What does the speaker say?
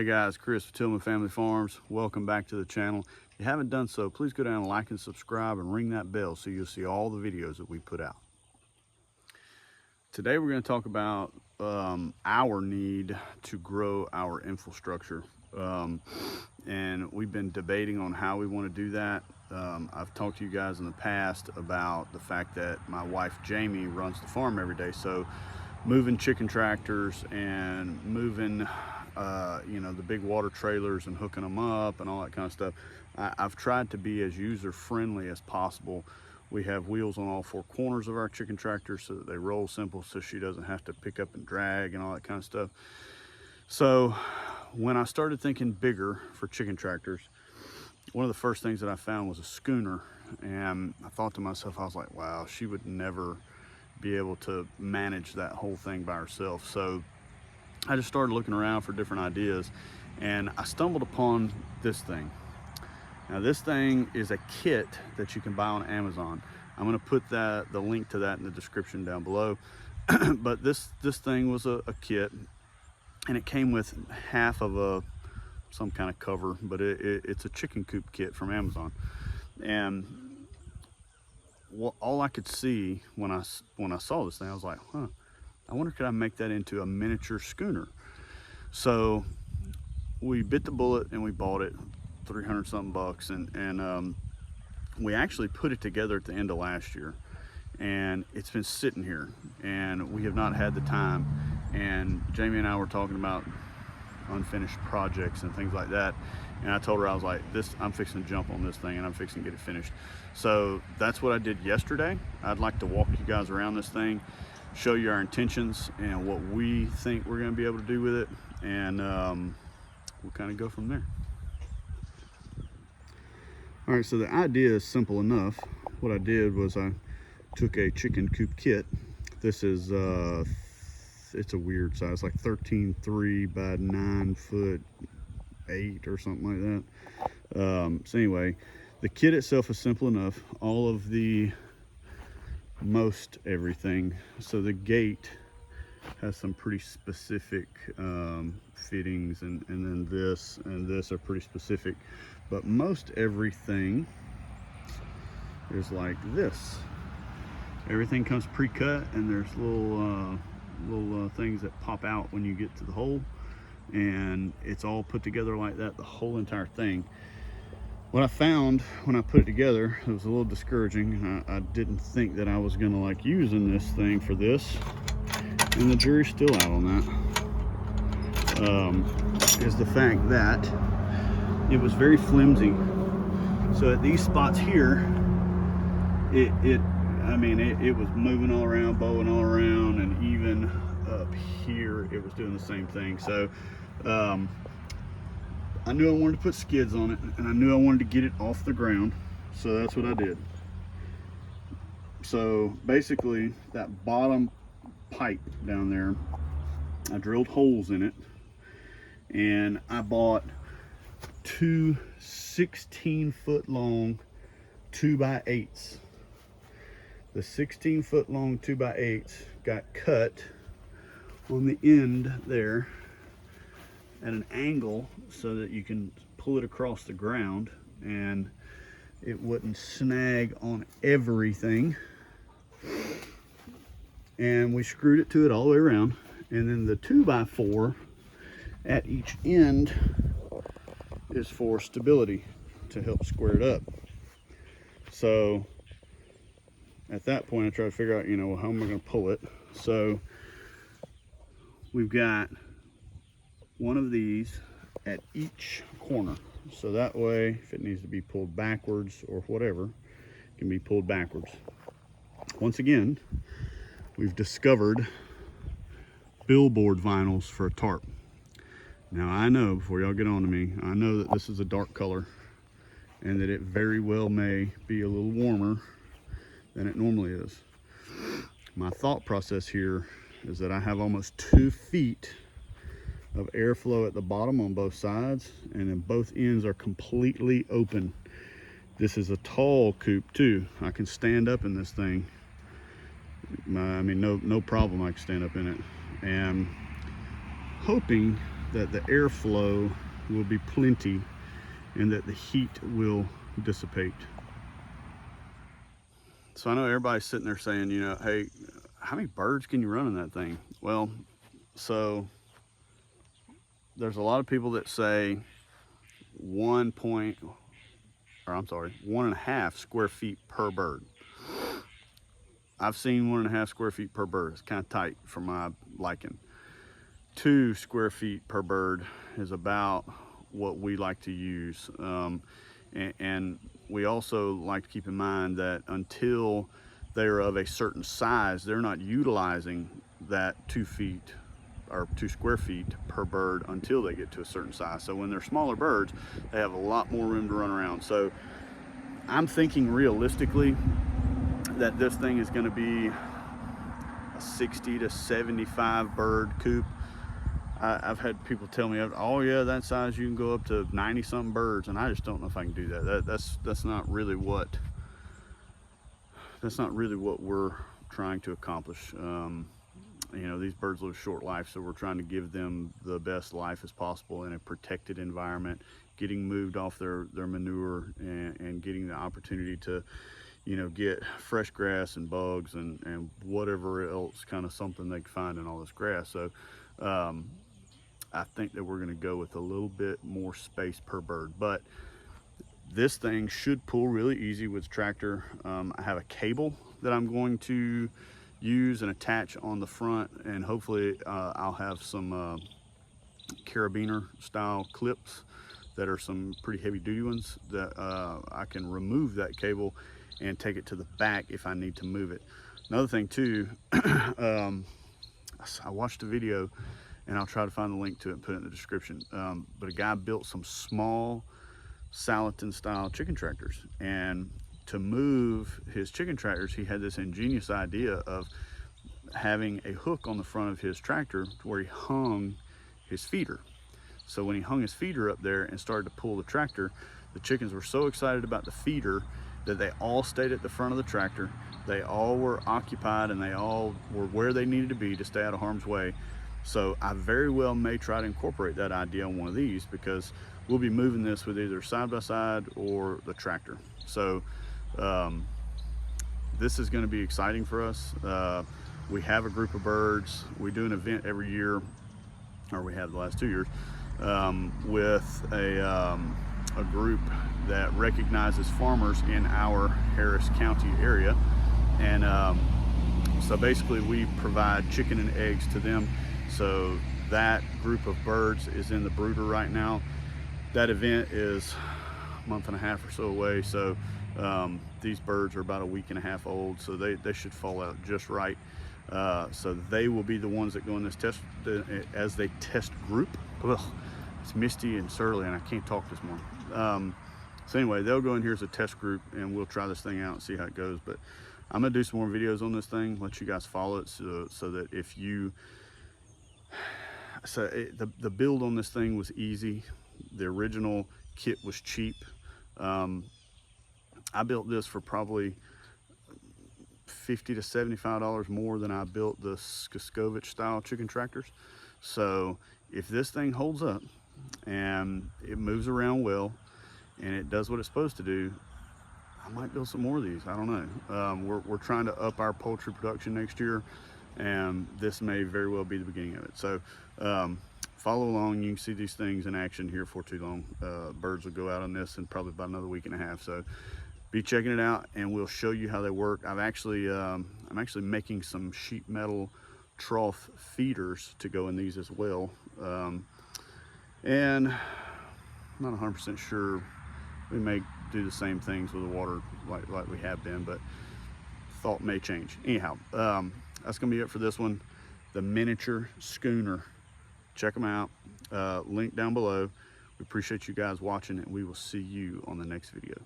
Hey guys, Chris with Tillman Family Farms. Welcome back to the channel. If you haven't done so, please go down and like and subscribe and ring that bell so you'll see all the videos that we put out. Today we're going to talk about our need to grow our infrastructure. And we've been debating on how we want to do that. I've talked to you guys in the past about the fact that my wife Jamie runs the farm every day. So moving chicken tractors and moving the big water trailers and hooking them up and all that kind of stuff. I've tried to be as user friendly as possible. We have wheels on all four corners of our chicken tractors so that they roll simple, so she doesn't have to pick up and drag and all that kind of stuff. So when I started thinking bigger for chicken tractors, one of the first things that I found was a schooner. And I thought to myself, I was like, wow, she would never be able to manage that whole thing by herself. So I just started looking around for different ideas, and I stumbled upon this thing. Now this thing is a kit that you can buy on Amazon. I'm going to put the link to that in the description down below. But this thing was a kit, and it came with half of some kind of cover, but it's a chicken coop kit from Amazon. And all I could see when I saw this thing, I was like, huh, I wonder could I make that into a miniature schooner. So we bit the bullet and we bought it, 300 something bucks, and we actually put it together at the end of last year, and it's been sitting here and we have not had the time. And Jamie and I were talking about unfinished projects and things like that, and I told her, I was like, I'm fixing to jump on this thing and I'm fixing to get it finished. So that's what I did yesterday. I'd like to walk you guys around this thing, show you our intentions and what we think we're going to be able to do with it, and we'll kind of go from there. All right, so the idea is simple enough. What I did was I took a chicken coop kit. This is it's a weird size, like 13.3 by 9'8" or something like that. So anyway, the kit itself is simple enough. All of the most everything. So the gate has some pretty specific fittings, and then this and this are pretty specific, but most everything is like this. Everything comes pre-cut, and there's little things that pop out when you get to the hole, and it's all put together like that, the whole entire thing. What I found when I put it together, it was a little discouraging. I didn't think that I was gonna like using this thing for this, and the jury's still out on that. Is the fact that it was very flimsy. So at these spots here, it was moving all around, bowing all around, and even up here, it was doing the same thing. So I knew I wanted to put skids on it, and I knew I wanted to get it off the ground, so that's what I did. So basically, that bottom pipe down there, I drilled holes in it, and I bought two 16-foot long 2x8s. The 16-foot long 2x8s got cut on the end there at an angle so that you can pull it across the ground and it wouldn't snag on everything. And we screwed it to it all the way around, and then the 2x4 at each end is for stability to help square it up. So at that point I tried to figure out, how am I going to pull it. So we've got one of these at each corner, so that way if it needs to be pulled backwards or whatever, it can be pulled backwards. Once again, we've discovered billboard vinyls for a tarp. Now I know, before y'all get on to me, I know that this is a dark color and that it very well may be a little warmer than it normally is. My thought process here is that I have almost 2 feet of airflow at the bottom on both sides, and then both ends are completely open. This is a tall coop too. I can stand up in this thing. No problem, I can stand up in it. And hoping that the airflow will be plenty and that the heat will dissipate. So I know everybody's sitting there saying, you know, hey, how many birds can you run in that thing? Well, so there's a lot of people that say 1.5 square feet per bird. I've seen 1.5 square feet per bird. It's kind of tight for my liking. 2 square feet per bird is about what we like to use. And we also like to keep in mind that until they're of a certain size, they're not utilizing that 2 feet or 2 square feet per bird until they get to a certain size. So when they're smaller birds, they have a lot more room to run around. So I'm thinking realistically that this thing is going to be a 60 to 75 bird coop. I've had people tell me, oh yeah, that size you can go up to 90 something birds, and I just don't know if I can do that. That's not really what we're trying to accomplish. You know, these birds live a short life, so we're trying to give them the best life as possible in a protected environment, getting moved off their manure and getting the opportunity to, you know, get fresh grass and bugs and whatever else kind of something they can find in all this grass. So I think that we're going to go with a little bit more space per bird, but this thing should pull really easy with the tractor. I have a cable that I'm going to use and attach on the front, and hopefully I'll have some carabiner style clips that are some pretty heavy duty ones that I can remove that cable and take it to the back if I need to move it. Another thing too, I watched a video, and I'll try to find the link to it and put it in the description, but a guy built some small Salatin style chicken tractors, and to move his chicken tractors, he had this ingenious idea of having a hook on the front of his tractor where he hung his feeder. So when he hung his feeder up there and started to pull the tractor, the chickens were so excited about the feeder that they all stayed at the front of the tractor. They all were occupied, and they all were where they needed to be to stay out of harm's way. So I very well may try to incorporate that idea on one of these, because we'll be moving this with either side by side or the tractor. So this is going to be exciting for us. We have a group of birds. We do an event every year, or we have the last 2 years, with a group that recognizes farmers in our Harris County area. And so basically we provide chicken and eggs to them. So that group of birds is in the brooder right now. That event is a month and a half or so away. So these birds are about a week and a half old, so they should fall out just right. So they will be the ones that go in this test as they test group. Ugh, it's misty and surly, and I can't talk this morning. So anyway, they'll go in here as a test group, and we'll try this thing out and see how it goes. But I'm gonna do some more videos on this thing, let you guys follow it, so that if you, the build on this thing was easy. The original kit was cheap. I built this for probably $50 to $75 more than I built the Skoskovich style chicken tractors. So if this thing holds up and it moves around well and it does what it's supposed to do, I might build some more of these. I don't know. We're trying to up our poultry production next year, and this may very well be the beginning of it. So follow along. You can see these things in action here for too long. Birds will go out on this in probably about another week and a half. So be checking it out, and we'll show you how they work. I'm actually making some sheet metal trough feeders to go in these as well. And I'm not 100% sure. We may do the same things with the water like we have been, but thought may change. Anyhow, that's gonna be it for this one. The miniature schooner. Check them out. Link down below. We appreciate you guys watching, and we will see you on the next video.